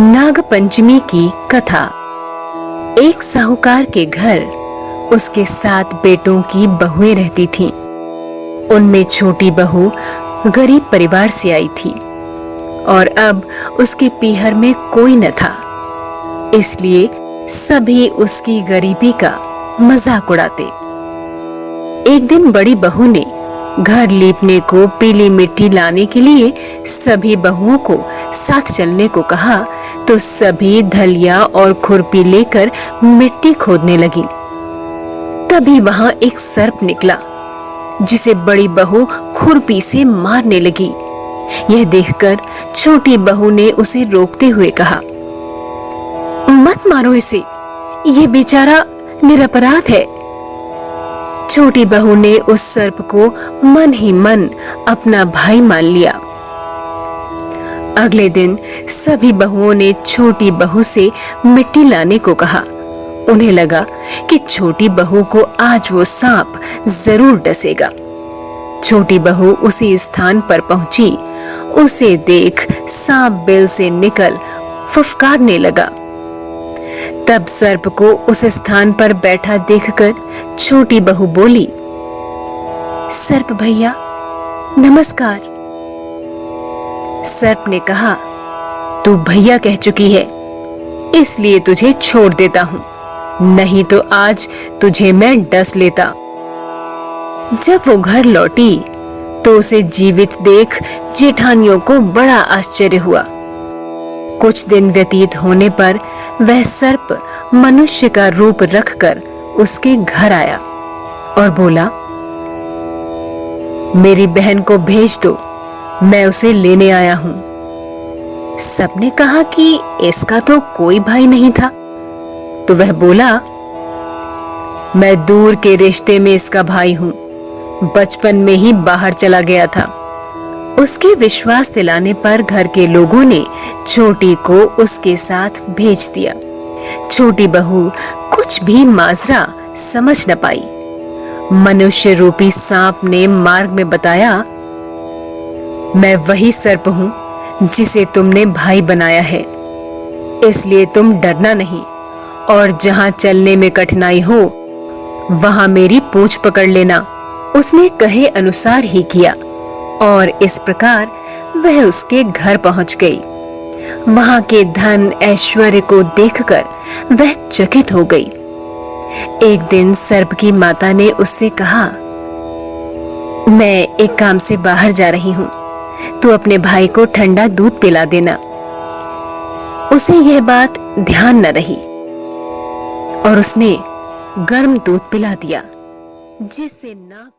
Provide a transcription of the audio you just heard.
नागपंचमी की कथा। एक साहूकार के घर उसके 7 बेटों की बहुएं रहती थीं। उनमें छोटी बहू गरीब परिवार से आई थी और अब उसके पीहर में कोई न था, इसलिए सभी उसकी गरीबी का मजाक उड़ाते। एक दिन बड़ी बहू ने घर लीपने को पीली मिट्टी लाने के लिए सभी बहुओं को साथ चलने को कहा, तो सभी धलिया और खुरपी लेकर मिट्टी खोदने लगी। तभी वहां एक सर्प निकला, जिसे बड़ी बहू खुरपी से मारने लगी। यह देखकर छोटी बहू ने उसे रोकते हुए कहा, मत मारो इसे, ये बेचारा निरपराध है। छोटी बहू ने उस सर्प को मन ही मन अपना भाई मान लिया। अगले दिन सभी बहुओं ने छोटी बहू से मिट्टी लाने को कहा। उन्हें लगा कि छोटी बहू को आज वो सांप जरूर डसेगा। छोटी बहू उसी स्थान पर पहुंची। उसे देख सांप बिल से निकल फुफकारने लगा। तब सर्प को उस स्थान पर बैठा देखकर छोटी बहू बोली, सर्प भैया नमस्कार। सर्प ने कहा, तू भैया कह चुकी है, इसलिए तुझे छोड़ देता हूं, नहीं तो आज तुझे मैं डस लेता। जब वो घर लौटी तो उसे जीवित देख जेठानियों को बड़ा आश्चर्य हुआ। कुछ दिन व्यतीत होने पर वह सर्प मनुष्य का रूप रखकर उसके घर आया और बोला, मेरी बहन को भेज दो, मैं उसे लेने आया हूं। सबने कहा कि इसका तो कोई भाई नहीं था, तो वह बोला, मैं दूर के रिश्ते में इसका भाई हूं, बचपन में ही बाहर चला गया था। उसके विश्वास दिलाने पर घर के लोगों ने छोटी को उसके साथ भेज दिया। छोटी बहू कुछ भी माजरा समझ न पाई। मनुष्य रूपी सांप ने मार्ग में बताया, मैं वही सर्प हूं जिसे तुमने भाई बनाया है, इसलिए तुम डरना नहीं, और जहां चलने में कठिनाई हो वहां मेरी पूंछ पकड़ लेना। उसने कहे अनुसार ही किया और इस प्रकार वह उसके घर पहुंच गई। वहां के धन ऐश्वर्य को देखकर वह चकित हो गई। एक दिन सर्प की माता ने उससे कहा, मैं एक काम से बाहर जा रही हूं, तू अपने भाई को ठंडा दूध पिला देना। उसे यह बात ध्यान न रही और उसने गर्म दूध पिला दिया, जिससे नाक